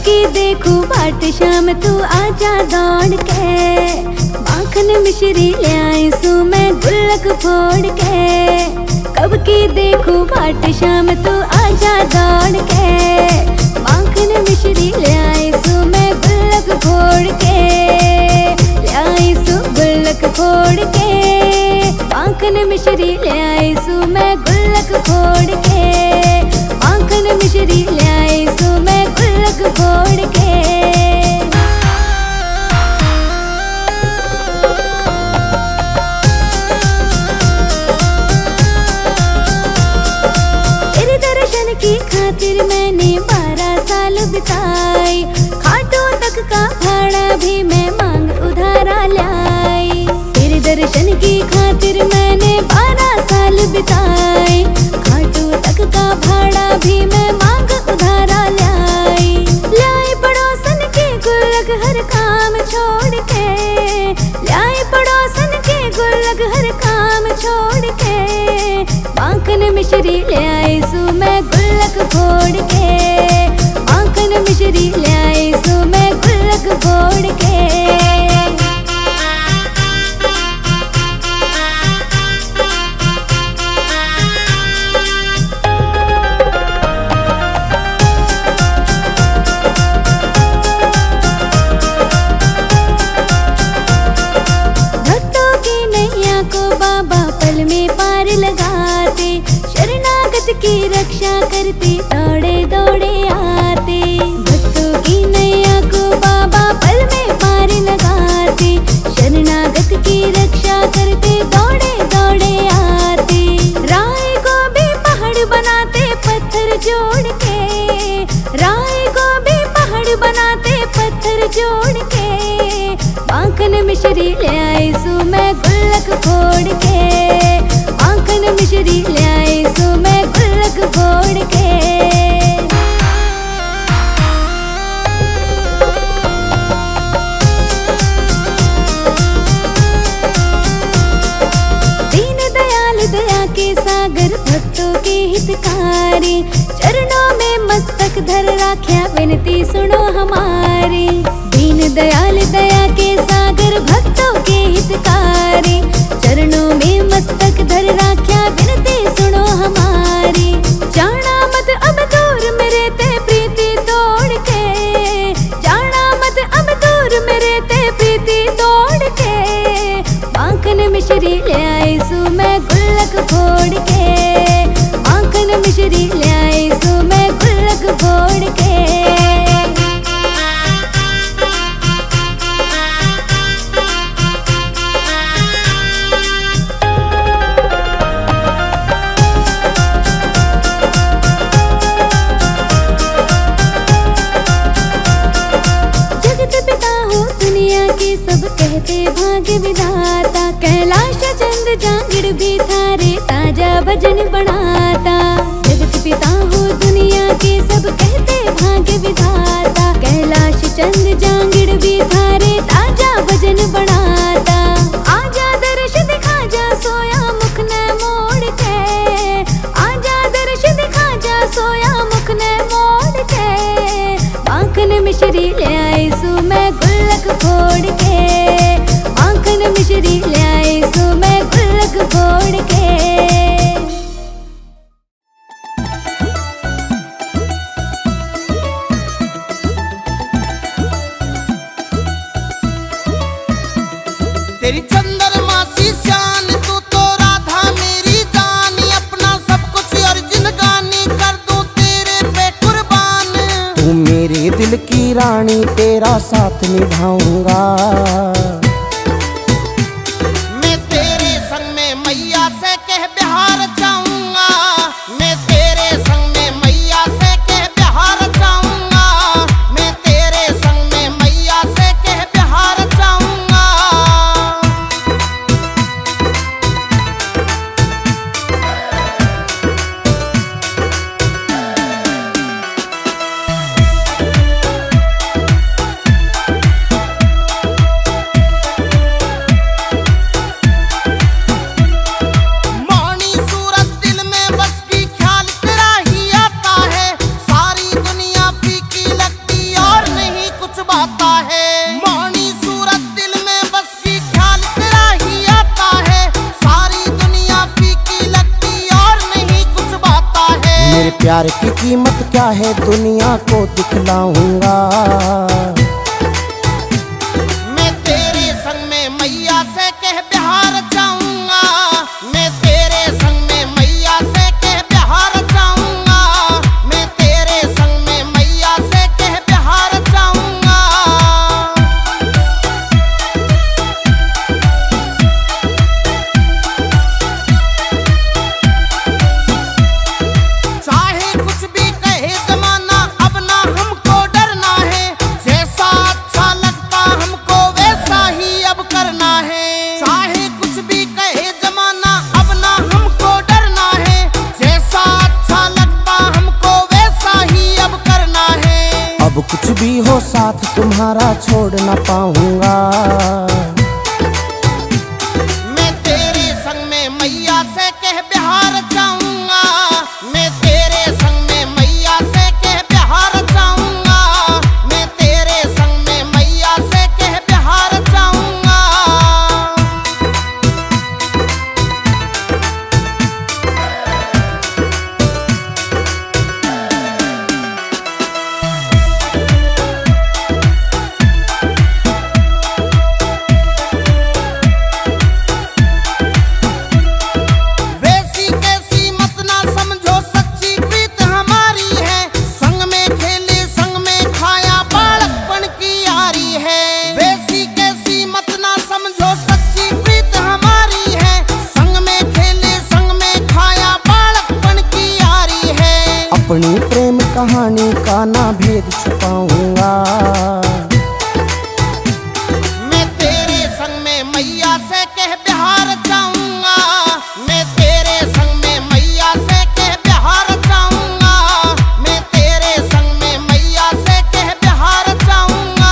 की देखूं बाट शाम तू आजा दौड़ के, माखन मिश्री ले आई सू मैं गुल्लक फोड़ के। कब की देखूं बाट शाम तू आजा दौड़ के, माखन मिश्री ले आई सू मैं गुल्लक फोड़ के, ले आई सू गुल्लक फोड़ के। माखन मिश्री ले आई सू मैं गुल्लक फोड़ के, माखन मिश्री ले आई सू मैं गुल्लक फोड़ के। तेरे दर्शन की खातिर मैंने 12 साल बिताई, खाटू तक का भाड़ा भी मैं मांग उधारा लाई। तेरे दर्शन की खातिर मैंने 12 साल बिताई, खाटू तक का भाड़ा भी मैं मांग उधारा लाई। लाई पड़ोसन के गुल्लक हर काम छोड़ के, लाई पड़ोसन के गुल्लक हर काम छोड़ के। माखन मिश्री ले आई सू मैं गुल्लक फोड़ के, माखन मिश्री ले आई सू मैं गुल्लक फोड़ के। लगाते शरणागत की रक्षा करते दौड़े दौड़े आते। भक्तों की नैया को बाबा पल में पार लगाते, शरणागत की रक्षा करते दौड़े दौड़े आते। राय को भी पहाड़ बनाते पत्थर जोड़ के, राय को भी पहाड़ बनाते पत्थर जोड़ के। माखन मिश्री ले आई सू मैं गुल्लक फोड़ के, माखन मिश्री ले आई सू मैं गुल्लक फोड़ के। दीन दयाल दया के सागर भक्तों के हितकारी, चरणों में मस्तक धर राख्या विनती सुनो हमारी। दीन दयाल दया के सागर भक्तों के हितकारी, चरणों में मस्तक धर राख्या विनती सुनो हमारी। जाना मत अब दूर मेरे ते प्रीति तोड़ के, जाना मत अब दूर मेरे ते प्रीति तोड़ के। माखन मिश्री ले आई सू मैं गुल्लक फोड़ के, माखन मिश्री ले आई सू मैं गुल्लक फोड़ के। सब कहते भाग्य विधाता, कैलाश चंद जांगिड़ भी थारे ताजा भजन बनाता। जगत पिता हो दुनिया के सब कहते भाग्य विधाता, कैलाश चंद जांगिड़ भी थारे ताजा भजन बनाता। आजा दर्श दिखा जा सोया मुख न मोड़ के, आजा दर्श दिखा जा सोया मुख न मोड़ के। माखन मिश्री ले आई सू मैं गुल्लक फोड़ के, माखन मिश्री ले आई सू मैं गुल्लक फोड़ के। तेरी चंद्रमा सी शान तू तो राधा मेरी जान, अपना सब कुछ अर्जुन गानी कर दूं तेरे पे कुर्बान। तू मेरे दिल की रानी तेरा साथ निभाऊंगा, मैं तेरे संग में मैया से कह बिहार जाऊंगा, मैं तेरे संग में मैया से कह बिहार जाऊंगा, मैं तेरे संग में मैया से कह बिहार जाऊंगा। प्यार की कीमत क्या है दुनिया को दिखलाऊंगा। मैं तेरे संग में मैया से कह बिहार जाऊंगा, मैं तेरे संग में मैया से कह बिहार जाऊंगा, मैं तेरे संग में मैया से कह बिहार जाऊंगा। चाहे कुछ भी कहे जमाना अब ना हमको डरना है, जैसा अच्छा लगता हमको वैसा ही अब करना है। चाहे कुछ भी कहे जमाना अब ना हमको डरना है, जैसा अच्छा लगता हमको वैसा ही अब करना है। अब कुछ भी हो साथ तुम्हारा छोड़ ना पाऊंगा। मैं तेरे संग में मैया से कह बिहार जाऊंगा, मैं तेरे संग में मैया से कह बिहार जाऊंगा, मैं तेरे संग में मैया से कह बिहार जाऊंगा। वैसी कैसी मत ना समझो सच्ची प्रीत हमारी है, संग में खेले संग में खाया बालकपन की यारी है। वैसी कैसी मत ना समझो सच्ची प्रीत हमारी है, संग में खेले संग में खाया बालकपन की यारी है। अपनी प्रेम कहानी का ना भेद छुपाऊंगा। मैं तेरे संग में मैया से कह बिहार जाऊंगा, मैं तेरे संग में मैया से कह बिहार जाऊंगा, मैं तेरे संग में मैया से कह बिहार जाऊंगा।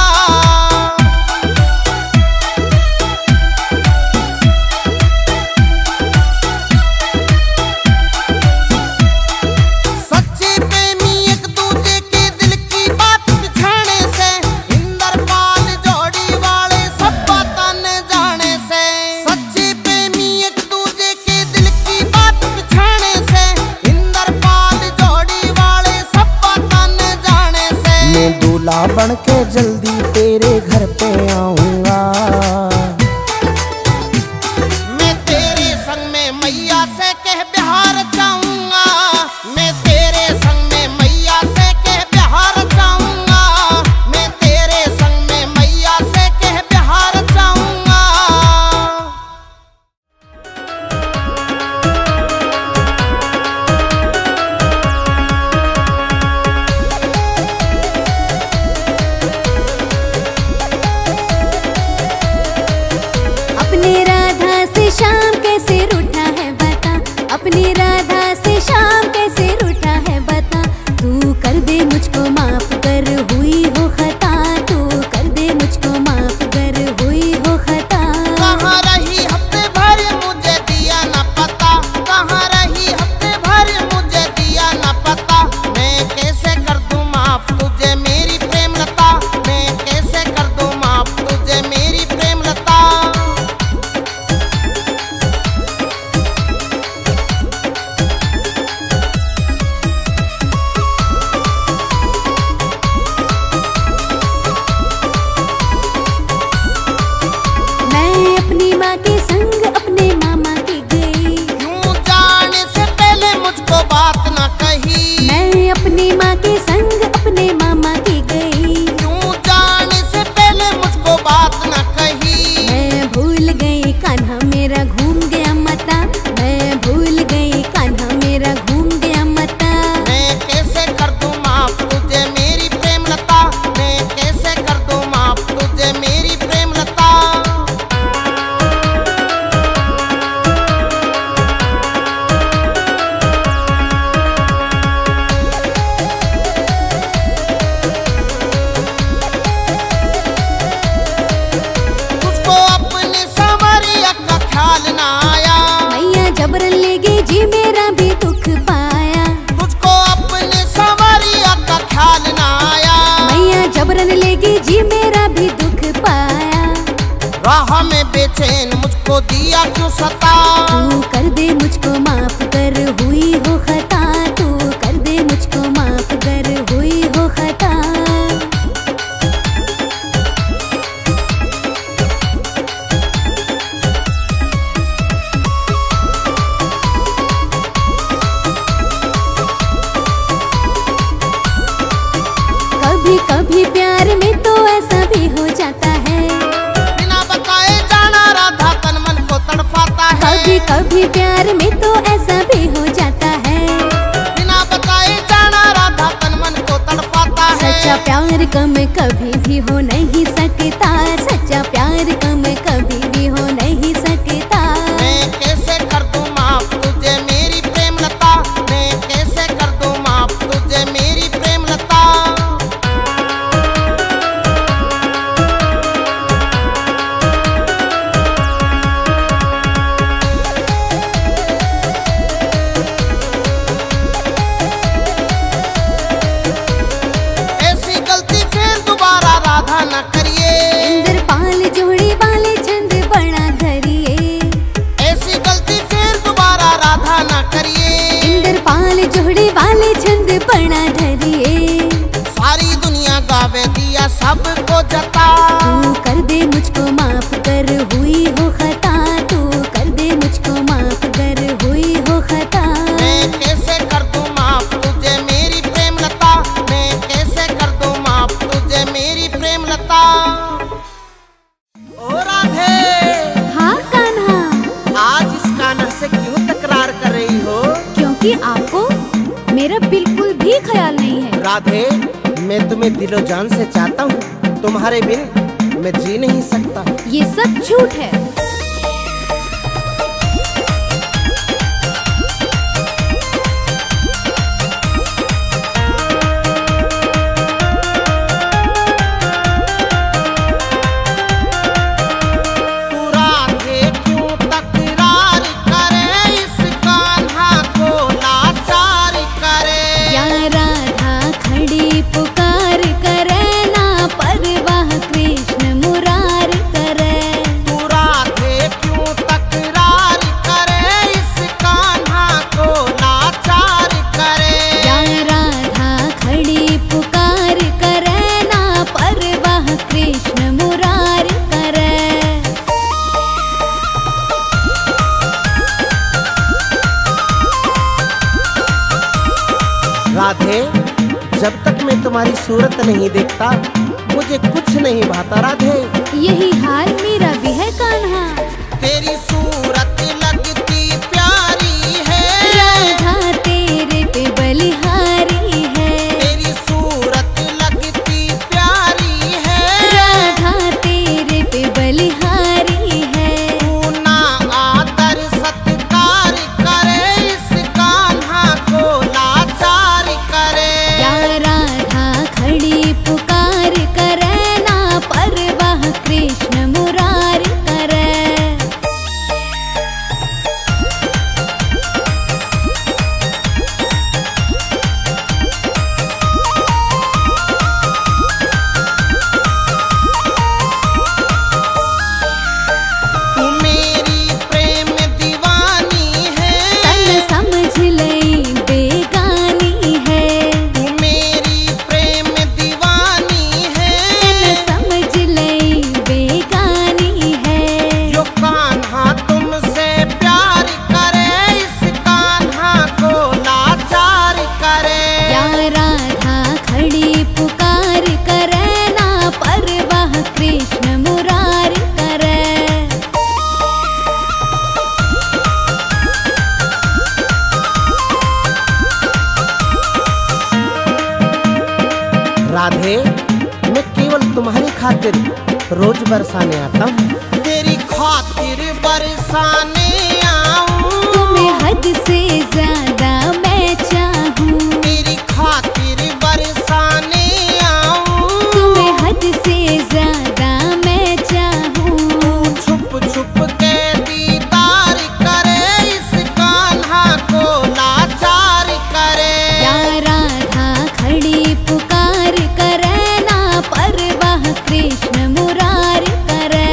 सच्चे प्रेमी एक दूजे के दिल की बात बिछाने से, इंद्रपाल जोड़ी वाले सब बातां न जाने से। सच्चे प्रेमी एक दूजे के दिल की बात बिछाने से, इंद्रपाल जोड़ी वाले सब बातां न जाने से। मैं दूल्हा बन के जल्दी तेरे घर पे आऊंगा। मैं तेरे संग में मैया से कह बिहार जाऊंगा, मैं तेरे संग में मैया से कह बिहार जाऊंगा, मैं तेरे संग में मैया से कह बिहार जाऊंगा। अपनी राधा से शाम कैसे रूठा है बता, अपनी राधा से शाम कैसे रूठा है बता। तू कर दे मुझको माफ कर हुई हो खता, तू कर दे मुझको माफ कर हुई हो खता। कहाँ रही हफ्ते भर मुझे दिया न पता, कहाँ रही हफ्ते भर मुझे दिया न पता। मैं कैसे कर दूं माफ तुझे मेरी प्रेम लता, मैं कैसे कर दूं माफ तुझे मेरी प्रेम लता। मैं अपनी माँ के संग अपने मामा के गई, क्यों जाने से पहले मुझको बात न कही। मैं अपनी माँ के संग अपने मामा के गई। क्यों जाने से पहले मुझको बात न कही। मैं भूल गई कान्हा मेरा घूम गया मता, मैं भूल गई कान्हा मेरा घूम गया मता। मैं कैसे कर दूं माफ तुझे मेरी प्रेम लता, मैं कैसे कर दूं माफ तुझे मेरी प्रेम लता। तुझको अपने संवरिया का ख्याल न आया, मैया जबरन ले गई जी मेरा भी दुख पाया। तुझको अपने संवरिया का ख्याल न आया। मैया जबरन ले गई जी मेरा भी दुख पाया। राह में बेचैन मुझको दिया क्यों सता। तू कर दे मुझको माफ कर हुई हो खता, तू कर दे कभी कभी प्यार में तो ऐसा भी हो जाता है, बिना बताए जाना राधा तन मन को तड़पाता है। कभी कभी प्यार में तो ऐसा भी हो जाता है, बिना बताए जाना राधा तन मन को तड़पाता है। सच्चा प्यार कम कभी भी हो नहीं सकता, सच्चा प्यार कम कभी भी हो नहीं सकता। मैं कैसे कर दूं माफ तुझे मेरी प्रेम लता, मैं कैसे कर दूं माफ तुझे मेरी प्रेम लता। ऐसी गलती फिर दोबारा राधा न करिए, इंद्रपाल जोड़ी वाले छंद बना धरिए, ऐसी गलती फिर दोबारा राधा न करिए। इंद्रपाल जोड़ी वाले छंद बना धरिए। सारी दुनिया गावे दिया सबको जता, तू कर दे मुझको माफ कर हुई हो खता, तू कर दे मुझको माफ कर हुई हो खता। मैं कैसे कर दूं माफ तुझे मेरी प्रेम लता, मैं कैसे कर दूं माफ तुझे मेरी प्रेम लता। ओ राधे, हाँ कान्हा, आज इस कान्हा से क्यों तकरार कर रही हो? क्योंकि आपको मेरा बिल्कुल भी ख्याल नहीं है। राधे, मैं तुम्हें दिलो जान से चाहता हूँ, तुम्हारे बिन मैं जी नहीं सकता। ये सब झूठ है। तू राधे क्यों तकरार करे, इस कान्हा को लाचार करे। या राधा खड़ी पुकार करे, ना परवाह कृष्ण मुरार करे। तू राधे क्यों तकरार करे, इस कान्हा को लाचार करे। या राधा खड़ी पुकार करे, ना परवाह कृष्ण मुरार करे। राधे, जब तक मैं तुम्हारी सूरत नहीं देखता मुझे कुछ नहीं भाता। राधे, यही हाल मेरा भी है कान्हा। तेरी सूरत लगती प्यारी है, राधा तेरे पे बलिहारी है, तेरी सूरत लगती प्यारी है। राधा तेरे पे बलिहारी है। तू ना आदर सत्कार करे, इस कान्हा को लाचार करे। या राधा खड़ी पुकार करे, ना परवाह कृष्ण मुरार करे। तू मेरी प्रेम दीवानी है, तन समझ लई बेगानी है, तू मेरी प्रेम दीवानी है। तन समझ लई बेगानी है। जो कान्हा तुमसे प्यार करे, इस कान्हा को लाचार करे। या राधा खड़ी पुकार करे, ना परवाह कृष्ण मुरार करे। राधे, मैं केवल तुम्हारी खातिर रोज बरसाने आता हूँ। तेरी खातिर बरसाने आऊं, तुम्हें हद से ज्यादा मैं चाहूँ, तेरी खातिर बरसाने आऊं। तुम्हें हद से ज्यादा मैं चाहूँ। छुप छुप के दीदार करे, इस कान्हा को लाचार करे। या राधा खड़ी पुकार करे, ना परवाह कृष्ण मुरार करे।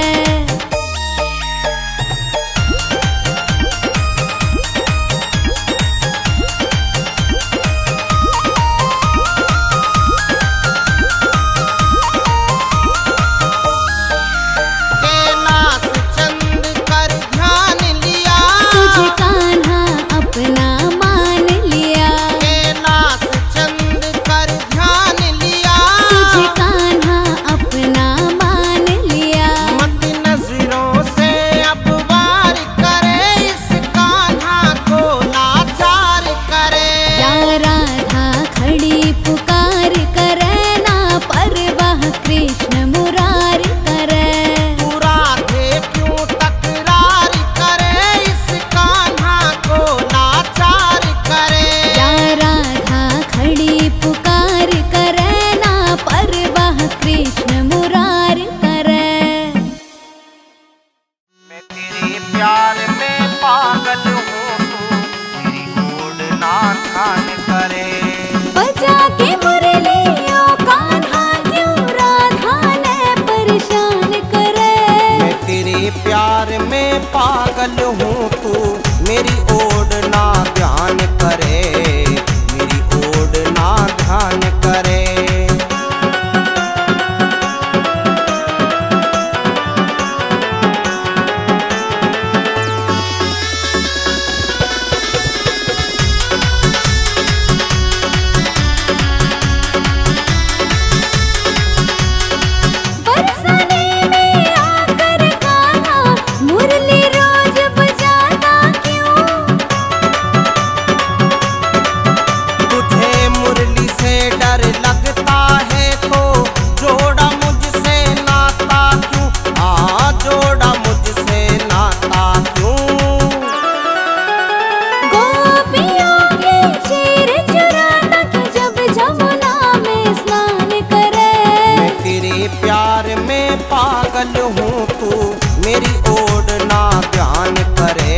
मेरी ओर ना ध्यान करे,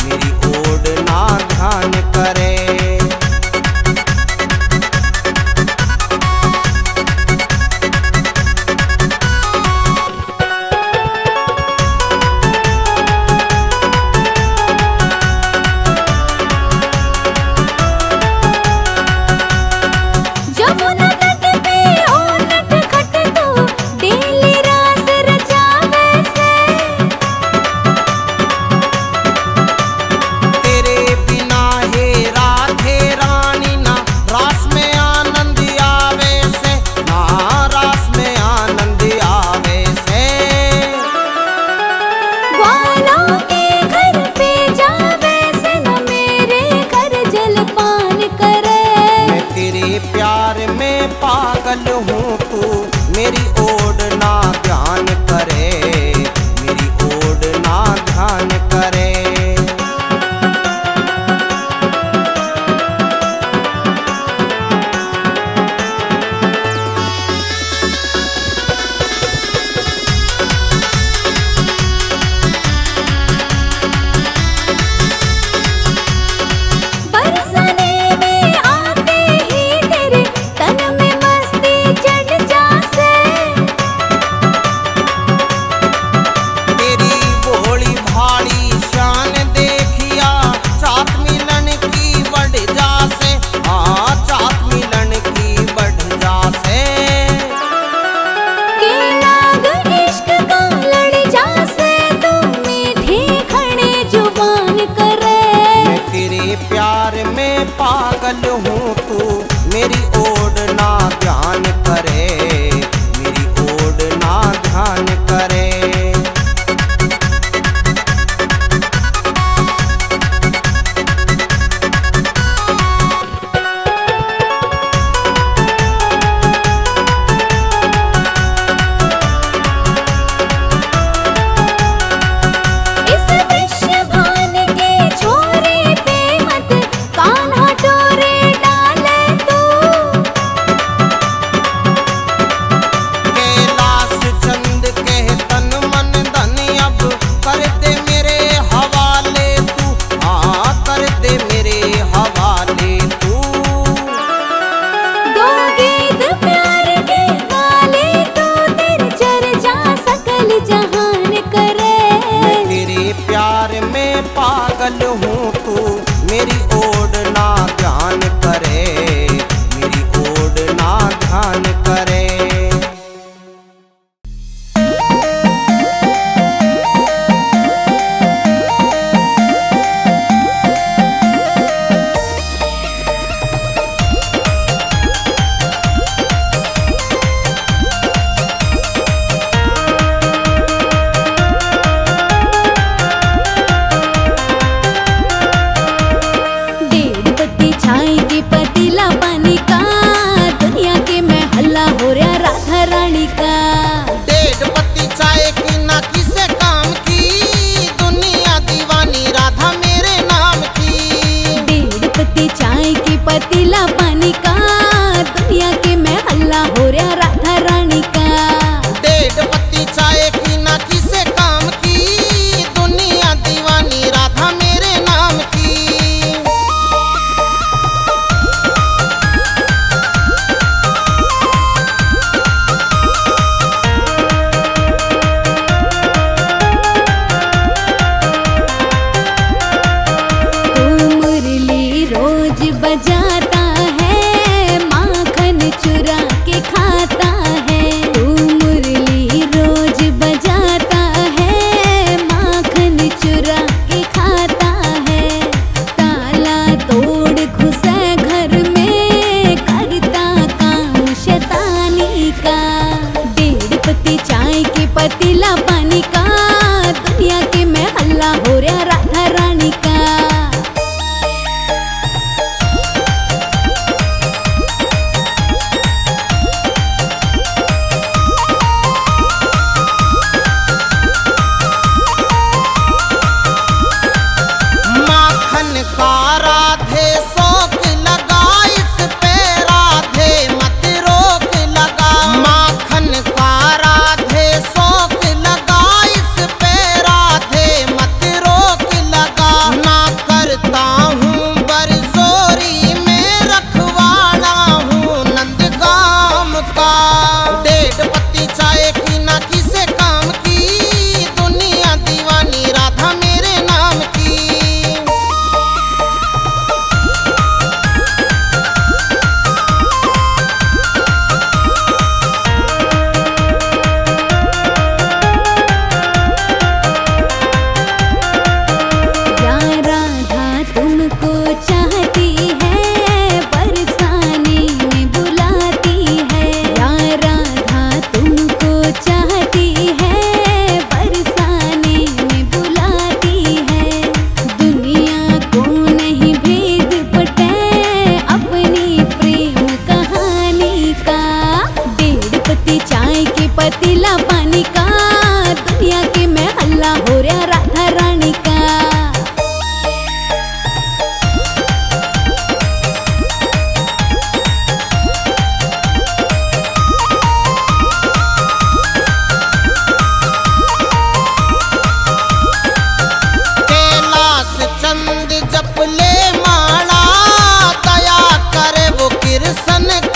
मेरी ओर ना ध्यान करे। प्यार में पागल हूँ तू मेरी ओर ना ध्यान करे, मेरी ओर ना ध्यान करे।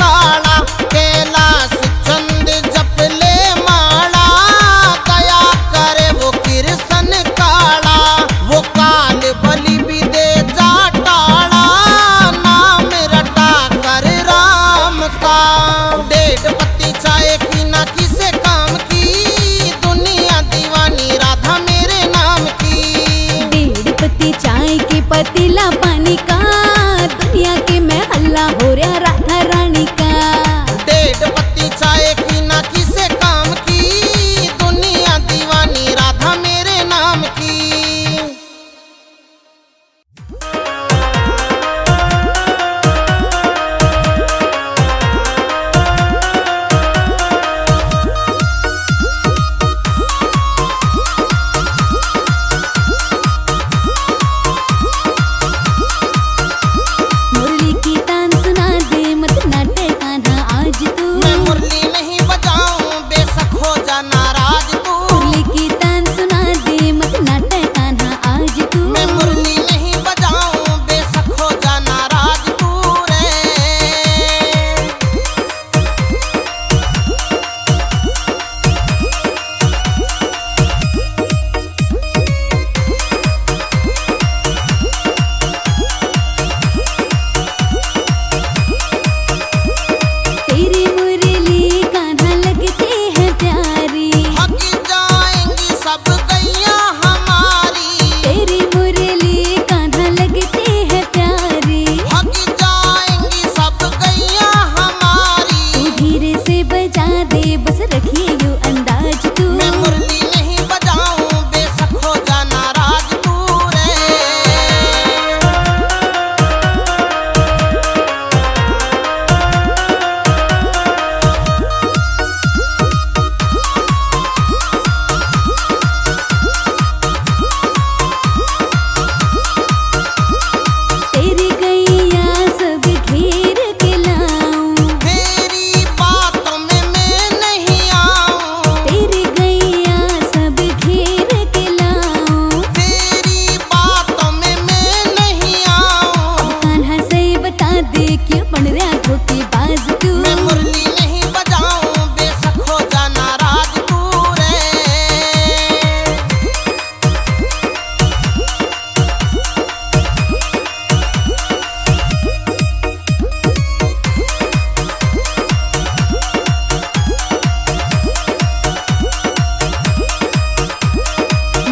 काला, कैलाश चंद जप ले माला, दया करे वो कृष्ण काला, वो काल बलि भी दे जा टाला, नाम रटा कर राम का। 1.5 पत्ती चाय की ना किसे काम की, दुनिया दीवानी राधा मेरे नाम की। 1.5 पत्ती चाय के पतीला पानी का, दुनिया के मैं हल्ला हो रहा राधा रानी का। 1.5 पत्ती चाय की ना किसे काम की, दुनिया दीवानी राधा मेरे नाम की। मुरली की तान सुना दे मत नाटे कान्हा आज तू। मैं मुरली नहीं बजाऊं बेशक हो जा नाराज तू। मुरली की तान सुना दे मत नाटे कान्हा आज तू। मैं मुरली नहीं बजाऊं बेशक हो जा नाराज तू रे। तेरी मुरली कान्हा लगती है प्यारी, हक जाएंगी सब गैया हमारी। तेरी मुरली कान्हा लगती है प्यारी। हक जाएंगी सब गैया हमारी। तू धीरे से बजा दे बस रखिए यू अंदाज तू। मैं मुरली नहीं बजाऊं बेशक हो जा नाराज तू रे। तेरी गैया सब घेर के लाऊं, तेरी बातों में मैं नहीं आऊं। तेरी गैया सब घेर के लाऊं। तेरी बातों में मैं नहीं आऊं। कान्हा से बता दे क्यों बन रहा धोखेबाज तू। मैं मुरली नहीं बजाऊं बेशक हो जा नाराज तू रे।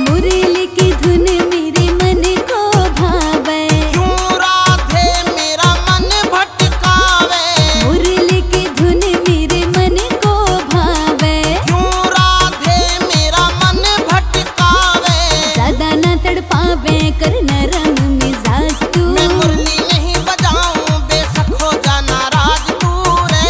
मुरली की धुन मेरे मन को भावे, क्यों राधे मेरा मन भटकावे। मुरली की धुन मेरे मन को भावे। क्यों राधे मेरा मन भटकावे। ज्यादा ना तड़पावे कर नरम मिजाज तू। मैं मुरली नहीं बजाऊं बेशक हो जा नाराज तू रे।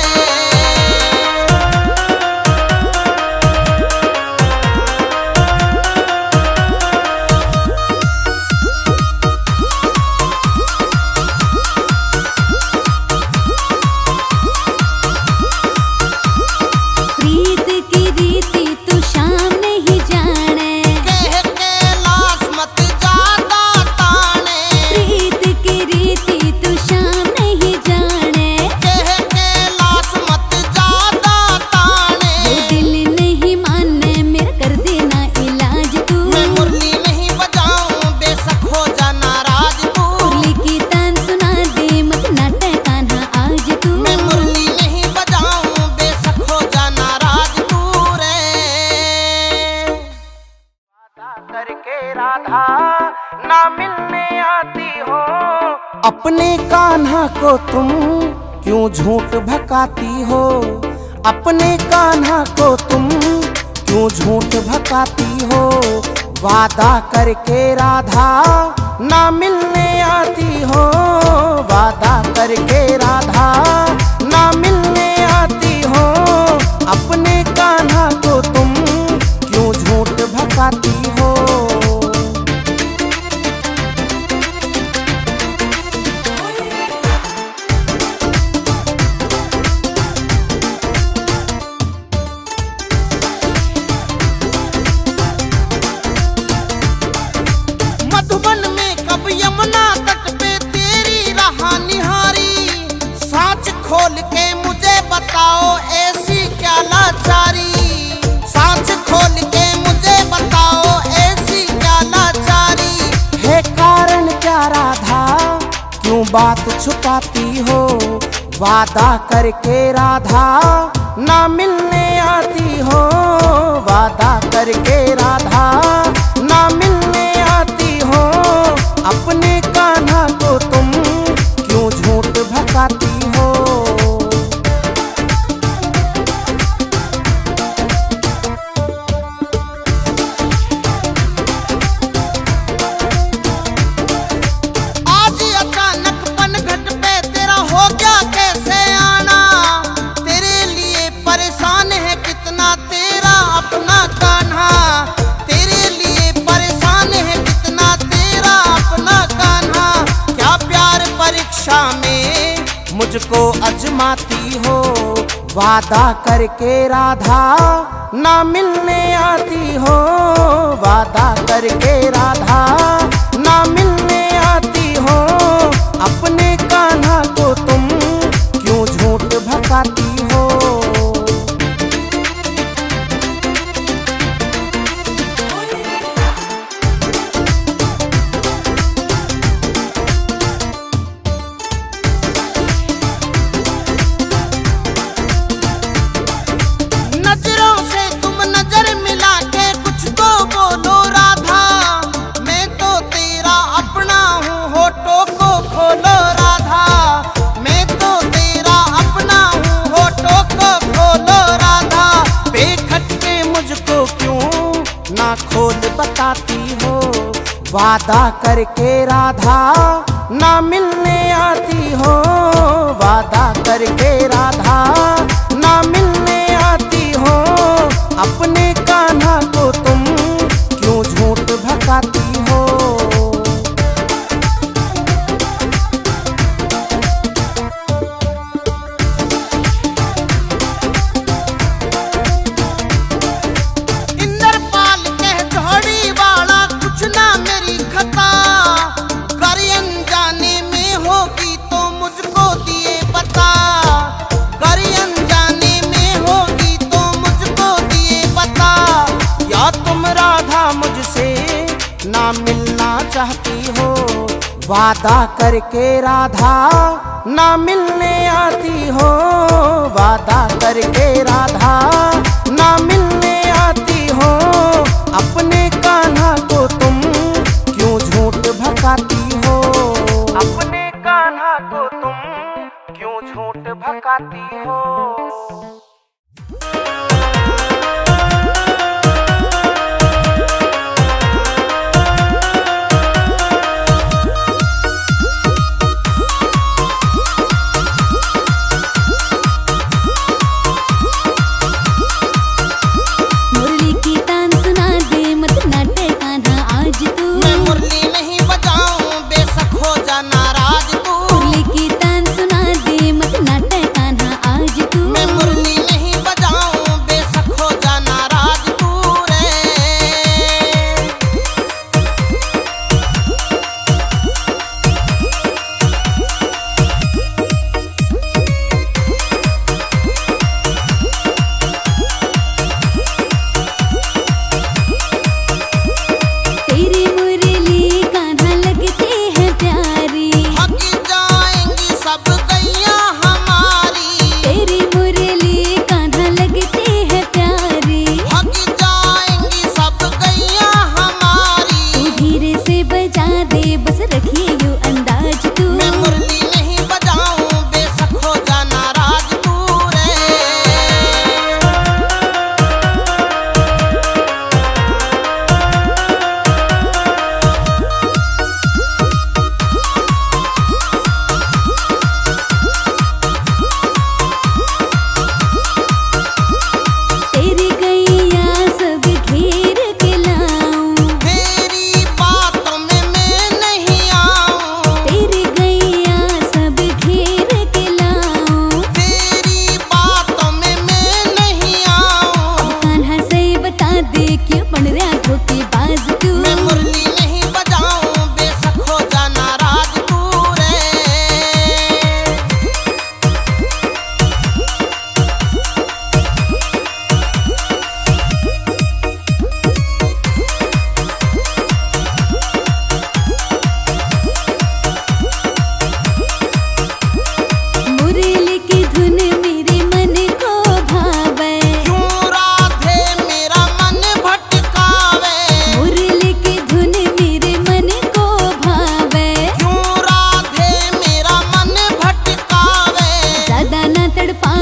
प्रीत की रीति तू शाम नहीं जाने, कह कैलाश मत ज्यादा ताने। प्रीत की रीति तू शाम नहीं जाने। कह कैलाश मत ज्यादा ताने। वो दिल नहीं माने मेरा कर देना इलाज तू। मैं मुरली नहीं बजाऊं बेशक हो जा नाराज तू। मुरली की तान सुना दे मत नाटे कान्हा आज तू। मैं मुरली नहीं बजाऊं बेशक हो जा नाराज तू रे। वादा करके राधा ना मिलने आती हो। अपने कान्हा को तुम क्यों झूठ भकाती हो। अपने कान्हा को तुम क्यों झूठ भकाती हो। वादा करके राधा ना मिलने आती हो। वादा करके राधा ना मिलने आती हो। अपने कान्हा को तुम क्यों झूठ भकाती हो। खोल बताओ ऐसी क्या लाचारी, सांच खोल के मुझे बताओ ऐसी क्या लाचारी। है कारण क्या राधा, क्यों बात छुपाती हो, वादा करके राधा ना मिलने आती हो, वादा करके राधा ना मिलने आती हो। अपने कान्हा को तुम क्यों झूठ भकाती हो। आज अचानक पनघट पे तेरा हो गया कैसे आना, तेरे लिए परेशान है कितना तेरा अपना कान्हा, तेरे लिए परेशान है कितना तेरा अपना कान्हा। क्या प्यार परीक्षा में मुझको अजमाती हो, वादा करके राधा ना मिलने आती हो, वादा करके राधा ना मिलने आती हो। अपने कान्हा को तुम क्यों झूठ भकाती हो। नजरों से तुम नजर मिला के कुछ तो बोलो राधा, मैं तो तेरा अपना हूँ होठों को खोलो राधा, मैं तो तेरा अपना हूँ होठों को खोलो राधा। बेखटके मुझको क्यों ना खोल बताती हो, वादा करके राधा ना मिलने आती हो, वादा करके राधा ना मिलने आती हो। अपने कान्हा को तुम क्यों झूठ भकाती हो। इंद्रपाल कह झोड़ी वाला कुछ ना मेरी खता, कर अनजाने में होगी तो मुझको दिए बता, कर अनजाने में होगी तो मुझको दिए बता। या तुम राधा मुझसे ना मिलना चाहती हो, वादा करके राधा ना मिलने आती हो, वादा करके राधा ना मिलने आती हो। अपने कान्हा को तुम क्यों झूठ भकाती हो, अपने कान्हा को तुम क्यों झूठ भकाती हो। मुरली की तान सुना दे मत नाटे कान्हा आज तू, मैं मुरली नहीं बजाऊं बेशक हो जा नाराज तू, मुरली की तान सुना दे मत नाटे कान्हा आज तू, मैं मुरली नहीं बजाऊं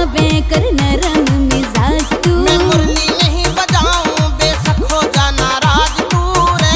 आवे कर नरम मिजाज तू। मैं मुरली नहीं बजाऊं बेशक हो जा नाराज तू रे।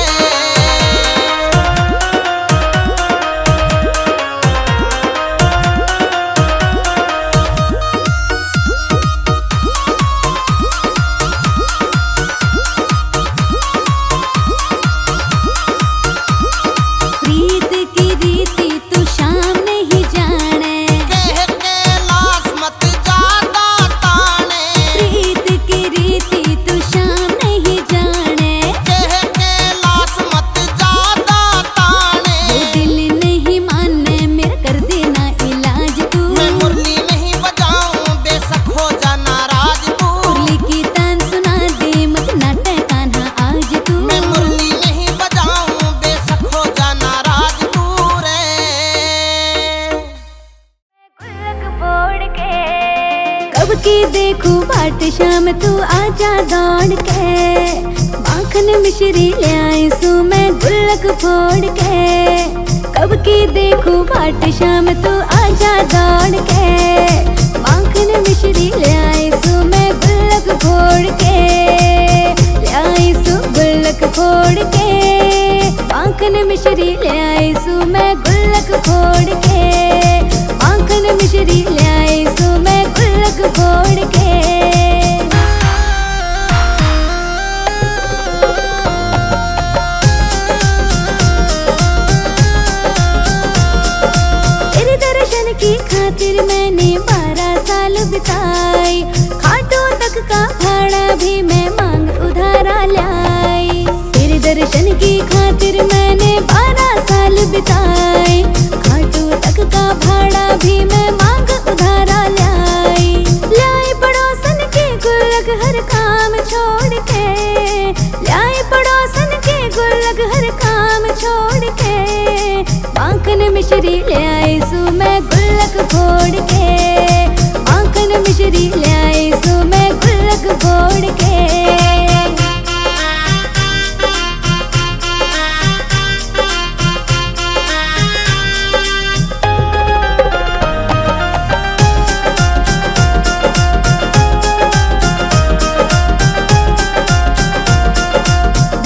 प्रीत की रीति तू शाम नहीं जाने, कह के लाश मत ज्यादा ताने। प्रीत की रीति तू शाम नहीं जाने, कह के लाश मत ज्यादा ताने। वो दिल नहीं माने मेरा कर देना इलाज तू। मैं मुरली नहीं बजाऊं बेशक हो जा नाराज तू। मुरली की तान सुना दे मत नाटे कान्हा आज तू। मैं मुरली नहीं बजाऊं बेशक हो जा नाराज तू रे। कब की देखूं बाट शाम तू आजा दौड़ के, माखन मिश्री ले आई सू मैं गुल्लक फोड़ के। कब की देखूं बाट शाम तू आजा दौड़ के, माखन मिश्री ले आई सू मैं गुल्लक फोड़ के। ले आई सू गुल्लक फोड़ के, माखन मिश्री ले आई सू मैं गुल्लक फोड़ के। माखन मिश्री ले आई सू मैं गुल्लक फोड़ के। तेरे दर्शन की खातिर मैंने 12 साल बिताए, खाटू तक का भाड़ा भी मैं मांग उधारा लाई। तेरे दर्शन की खातिर मैंने 12 साल बिताए, खाटू तक का भाड़ा भी मैं मांग उधारा लाई। लाई पड़ोसन के गुल्लक हर काम छोड़ के, लाई पड़ोसन के गुल्लक हर काम छोड़ के। माखन मिश्री ले आई सू मैं गुल्लक फोड़ के, माखन मिश्री ले आई सू मैं गुल्लक फोड़ के।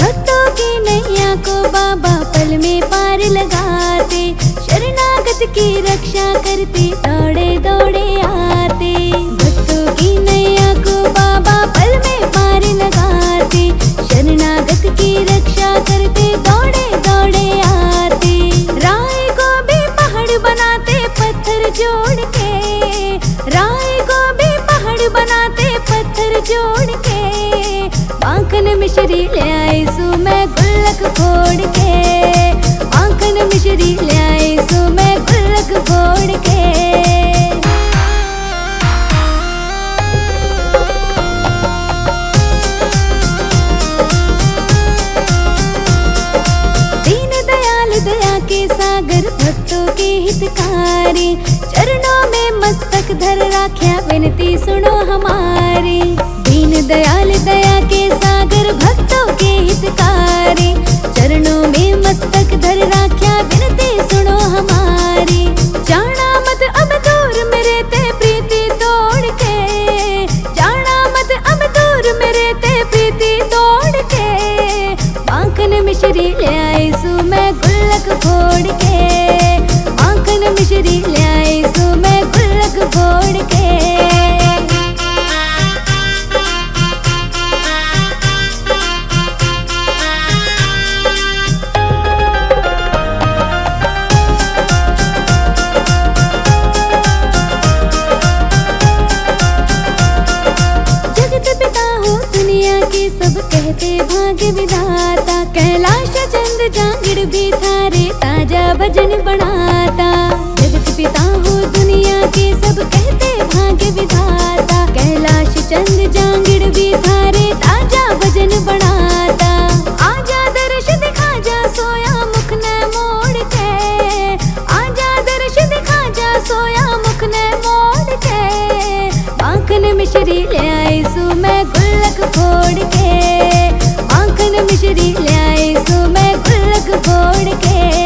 भक्तों की नैया को बाबा पल में पार लगाते, शरणागत की रक्षा करते दौड़े दौड़े आते। भक्तों की नैया को बाबा पल में पार लगाते, शरणागत की रक्षा करते दौड़े दौड़े आते। राय को भी पहाड़ बनाते पत्थर जोड़ के, राय को भी पहाड़ बनाते पत्थर जोड़ के। माखन मिश्री ले आई सू मैं गुल्लक फोड़ के, माखन मिश्री ले आई सू मैं गुल्लक फोड़ के। दीन दयाल दया के सागर भक्तों के हितकारी, चरणों में मस्तक धर राख्या विनती सुनो हमारी। दीन दयाल दया के सागर भक्तों के हितकारी, चरणों में मस्तक धर राख्या विनती सुनो हमारी। जाना मत अब दूर मेरे ते प्रीति तोड़ के, जाना मत अब दूर मेरे ते प्रीति तोड़ के। माखन मिश्री ले आई सू मैं गुल्लक फोड़ के, माखन मिश्री ले आई सू मैं गुल्लक फोड़ के। सब कहते भाग्य विधाता, कैलाश चंद जांगिड़ भी थारे ताजा भजन बनाता। जगत पिता हो दुनिया के सब कहते भाग्य विधाता, कैलाश चंद जांगिड़ भी थारे ताजा भजन बनाता। आजा दर्श दिखा जा सोया मुख न मोड़ के, आजा दर्श दिखा जा सोया मुख न मोड़ के। माखन मिश्री ले आई सू मैं गुल्लक फोड़ के, माखन मिश्री ले आई सू मैं गुल्लक फोड़ के।